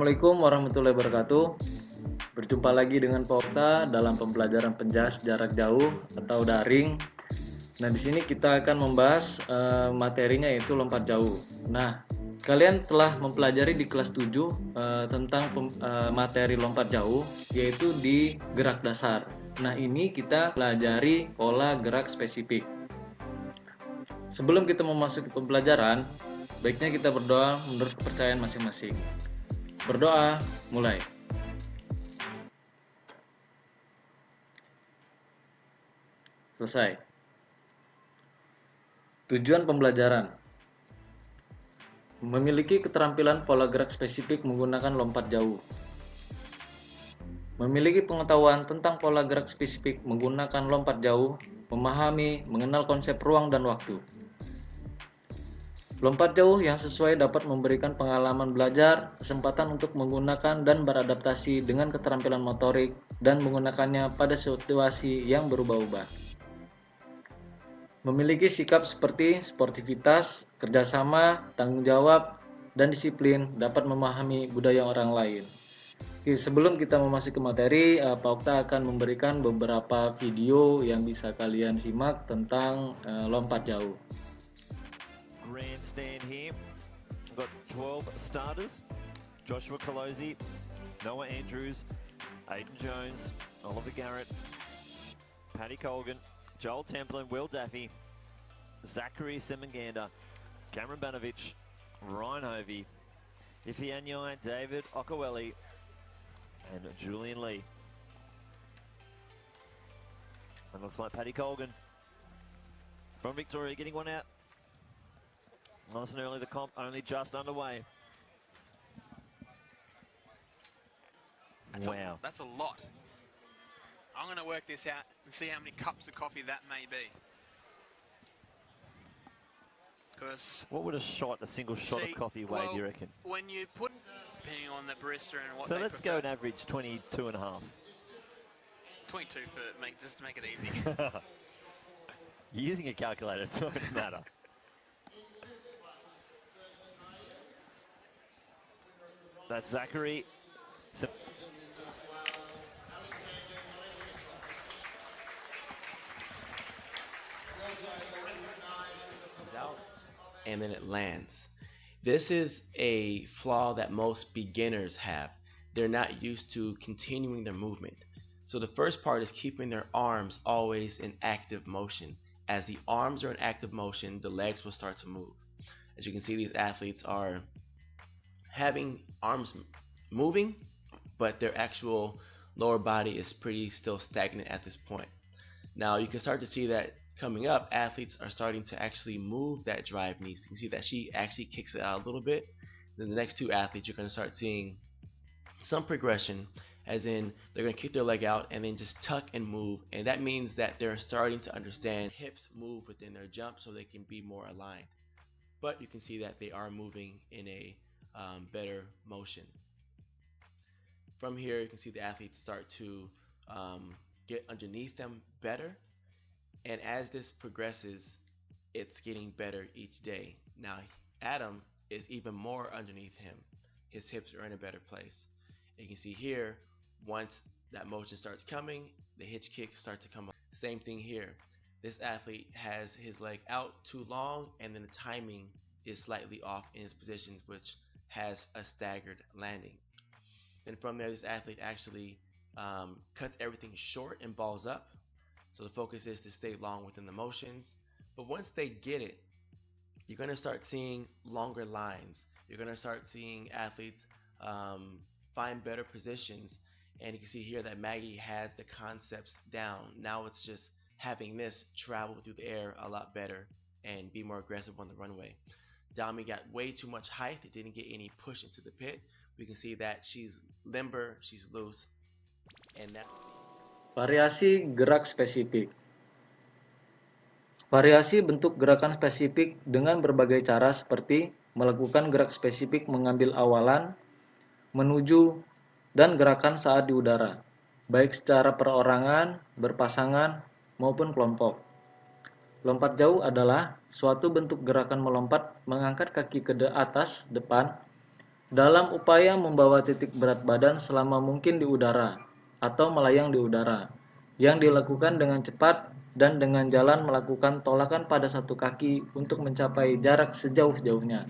Assalamualaikum warahmatullahi wabarakatuh. Berjumpa lagi dengan Pak Okta dalam pembelajaran penjas jarak jauh atau daring. Nah, di sini kita akan membahas materinya yaitu lompat jauh. Nah, kalian telah mempelajari di kelas 7 tentang materi lompat jauh yaitu di gerak dasar. Nah, ini kita pelajari pola gerak spesifik. Sebelum kita memasuki pembelajaran, baiknya kita berdoa menurut kepercayaan masing-masing. Berdoa, mulai. Selesai. Tujuan pembelajaran: memiliki keterampilan pola gerak spesifik menggunakan lompat jauh. Memiliki pengetahuan tentang pola gerak spesifik menggunakan lompat jauh, memahami, mengenal konsep ruang dan waktu. Lompat jauh yang sesuai dapat memberikan pengalaman belajar, kesempatan untuk menggunakan dan beradaptasi dengan keterampilan motorik, dan menggunakannya pada situasi yang berubah-ubah. Memiliki sikap seperti sportivitas, kerjasama, tanggung jawab, dan disiplin dapat memahami budaya orang lain. Oke, sebelum kita memasuki materi, Pak Okta akan memberikan beberapa video yang bisa kalian simak tentang lompat jauh. Grandstand here. We've got 12 starters. Joshua Colosi, Noah Andrews, Aiden Jones, Oliver Garrett, Paddy Colgan, Joel Templin, Will Daffy, Zachary Semenganda, Cameron Banovich, Ryan Hovey, Ifi Anyai, David Okaweli, and Julian Lee. And looks like Paddy Colgan from Victoria getting one out. Nice and early, the comp only just underway. Wow. That's a lot. I'm going to work this out and see how many cups of coffee that may be. Because What would a single shot of coffee weigh, do you reckon? when you put, depending on the barista and what So they let's go prefer, an average 22 and a half. 22 for just to make it easy. You're using a calculator, it's not going to matter. That's Zachary. Out and then it lands. This is a flaw that most beginners have. They're not used to continuing their movement. So the first part is keeping their arms always in active motion. As the arms are in active motion, the legs will start to move. As you can see, these athletes are having arms moving, but their actual lower body is pretty still stagnant at this point. Now you can start to see that coming up, athletes are starting to actually move that drive knee. So you can see that she actually kicks it out a little bit. Then the next two athletes, you're going to start seeing some progression, as in they're going to kick their leg out and then just tuck and move. And that means that they're starting to understand hips move within their jump so they can be more aligned. But you can see that they are moving in a better motion. From here, you can see the athletes start to get underneath them better. And as this progresses, it's getting better each day. Now, Adam is even more underneath him. His hips are in a better place. And you can see here, once that motion starts coming, the hitch kick starts to come up. Same thing here. This athlete has his leg out too long, and then the timing is slightly off in his positions, which has a staggered landing. Then from there, this athlete actually cuts everything short and balls up. So the focus is to stay long within the motions. But once they get it, you're going to start seeing longer lines. You're going to start seeing athletes find better positions. And you can see here that Maggie has the concepts down. Now it's just having this travel through the air a lot better and be more aggressive on the runway. Dami got way too much height. It didn't get any push into the pit. We can see that she's limber, she's loose, and that's Variasi gerak spesifik. Variasi bentuk gerakan spesifik dengan berbagai cara seperti melakukan gerak spesifik mengambil awalan, menuju, dan gerakan saat di udara, baik secara perorangan, berpasangan, maupun kelompok. Lompat jauh adalah suatu bentuk gerakan melompat mengangkat kaki ke atas depan dalam upaya membawa titik berat badan selama mungkin di udara atau melayang di udara, yang dilakukan dengan cepat dan dengan jalan melakukan tolakan pada satu kaki untuk mencapai jarak sejauh-jauhnya.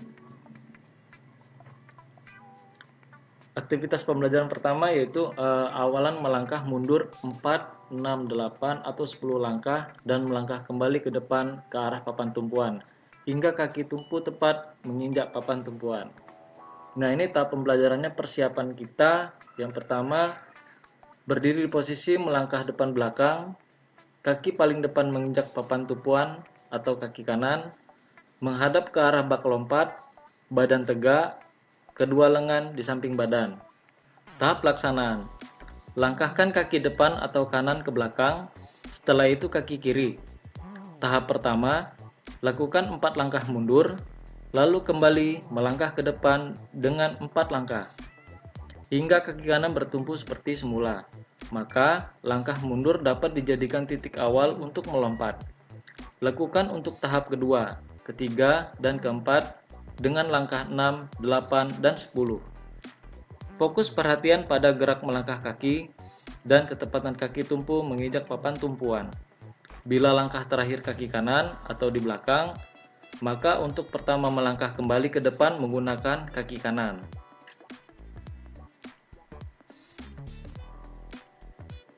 Aktivitas pembelajaran pertama yaitu awalan melangkah mundur 4, 6, 8 atau 10 langkah dan melangkah kembali ke depan ke arah papan tumpuan hingga kaki tumpu tepat menginjak papan tumpuan. Nah, ini tahap pembelajarannya persiapan kita. Yang pertama, berdiri di posisi melangkah depan belakang, kaki paling depan menginjak papan tumpuan atau kaki kanan, menghadap ke arah bak lompat, badan tegak, kedua lengan di samping badan. Tahap pelaksanaan. Langkahkan kaki depan atau kanan ke belakang, setelah itu kaki kiri. Tahap pertama, lakukan 4 langkah mundur, lalu kembali melangkah ke depan dengan 4 langkah, hingga kaki kanan bertumpu seperti semula. Maka, langkah mundur dapat dijadikan titik awal untuk melompat. Lakukan untuk tahap kedua, ketiga, dan keempat dengan langkah 6, 8, dan 10. Fokus perhatian pada gerak melangkah kaki dan ketepatan kaki tumpu menginjak papan tumpuan. Bila langkah terakhir kaki kanan atau di belakang, maka untuk pertama melangkah kembali ke depan menggunakan kaki kanan.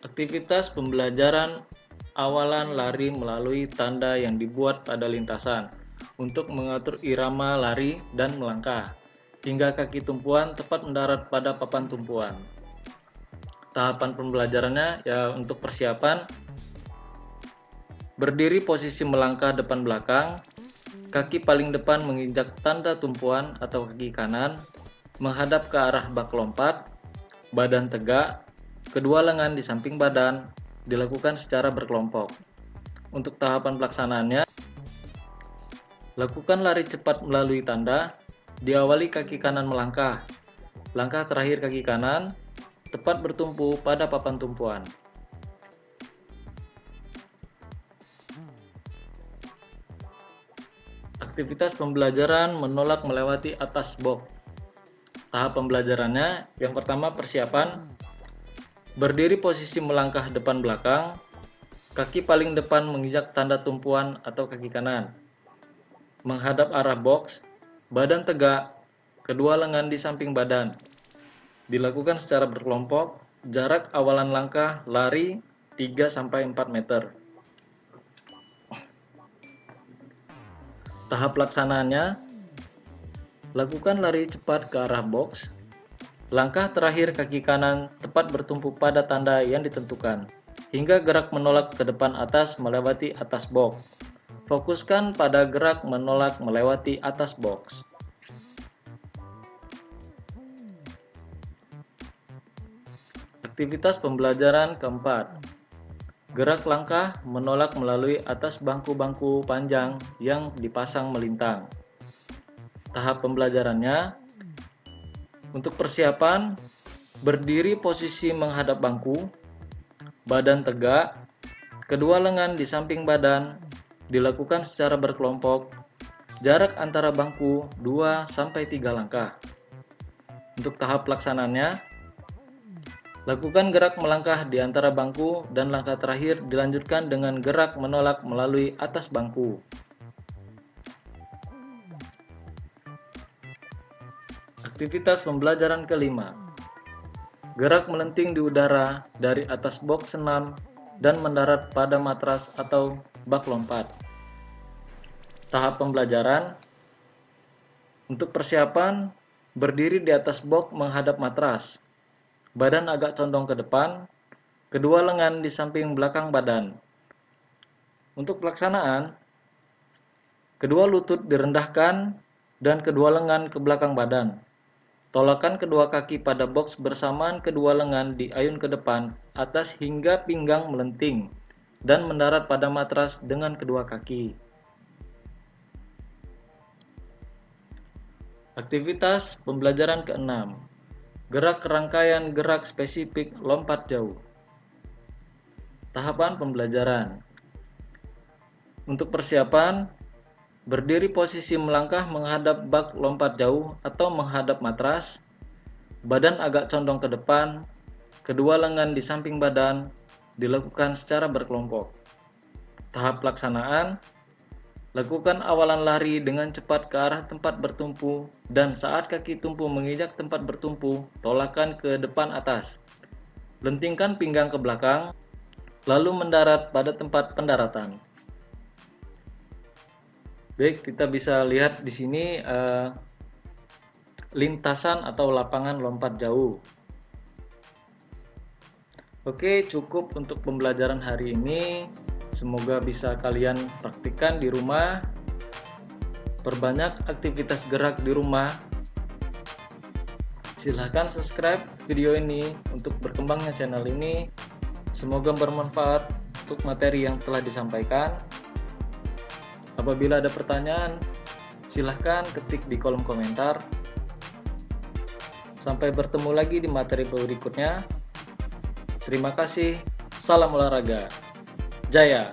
Aktivitas pembelajaran awalan lari melalui tanda yang dibuat pada lintasan untuk mengatur irama lari dan melangkah, hingga kaki tumpuan tepat mendarat pada papan tumpuan. Tahapan pembelajarannya ya untuk persiapan, berdiri posisi melangkah depan belakang, kaki paling depan menginjak tanda tumpuan atau kaki kanan, menghadap ke arah bak lompat, badan tegak, kedua lengan di samping badan, dilakukan secara berkelompok. Untuk tahapan pelaksanaannya, lakukan lari cepat melalui tanda, diawali kaki kanan melangkah. Langkah terakhir kaki kanan, tepat bertumpu pada papan tumpuan. Aktivitas pembelajaran menolak melewati atas box. Tahap pembelajarannya, yang pertama persiapan, berdiri posisi melangkah depan belakang, kaki paling depan menginjak tanda tumpuan atau kaki kanan. Menghadap arah box, badan tegak, kedua lengan di samping badan. Dilakukan secara berkelompok, jarak awalan langkah lari 3-4 meter. Tahap pelaksanaannya, lakukan lari cepat ke arah box. Langkah terakhir kaki kanan tepat bertumpu pada tanda yang ditentukan, hingga gerak menolak ke depan atas melewati atas box. Fokuskan pada gerak menolak melewati atas box. Aktivitas pembelajaran keempat. Gerak langkah menolak melalui atas bangku-bangku panjang yang dipasang melintang. Tahap pembelajarannya, untuk persiapan, berdiri posisi menghadap bangku, badan tegak, kedua lengan di samping badan, dilakukan secara berkelompok, jarak antara bangku 2-3 langkah. Untuk tahap pelaksanaannya, lakukan gerak melangkah di antara bangku dan langkah terakhir dilanjutkan dengan gerak menolak melalui atas bangku. Aktivitas pembelajaran kelima. Gerak melenting di udara dari atas box senam dan mendarat pada matras atau bak lompat. Tahap pembelajaran, untuk persiapan, berdiri di atas box menghadap matras. Badan agak condong ke depan, kedua lengan di samping belakang badan. Untuk pelaksanaan, kedua lutut direndahkan dan kedua lengan ke belakang badan. Tolakan kedua kaki pada box bersamaan kedua lengan diayun ke depan atas hingga pinggang melenting dan mendarat pada matras dengan kedua kaki. Aktivitas pembelajaran keenam. Gerak rangkaian gerak spesifik lompat jauh. Tahapan pembelajaran. Untuk persiapan, Berdiri posisi melangkah menghadap bak lompat jauh atau menghadap matras. Badan agak condong ke depan. Kedua lengan di samping badan. Dilakukan secara berkelompok. Tahap pelaksanaan. Lakukan awalan lari dengan cepat ke arah tempat bertumpu dan saat kaki tumpu menginjak tempat bertumpu, tolakkan ke depan atas. Lentingkan pinggang ke belakang, lalu mendarat pada tempat pendaratan. Baik, kita bisa lihat di sini lintasan atau lapangan lompat jauh. Oke, cukup untuk pembelajaran hari ini. Semoga bisa kalian praktikkan di rumah. Perbanyak aktivitas gerak di rumah. Silahkan subscribe video ini untuk berkembangnya channel ini. Semoga bermanfaat untuk materi yang telah disampaikan. Apabila ada pertanyaan, silahkan ketik di kolom komentar. Sampai bertemu lagi di materi berikutnya. Terima kasih. Salam olahraga. Jaya!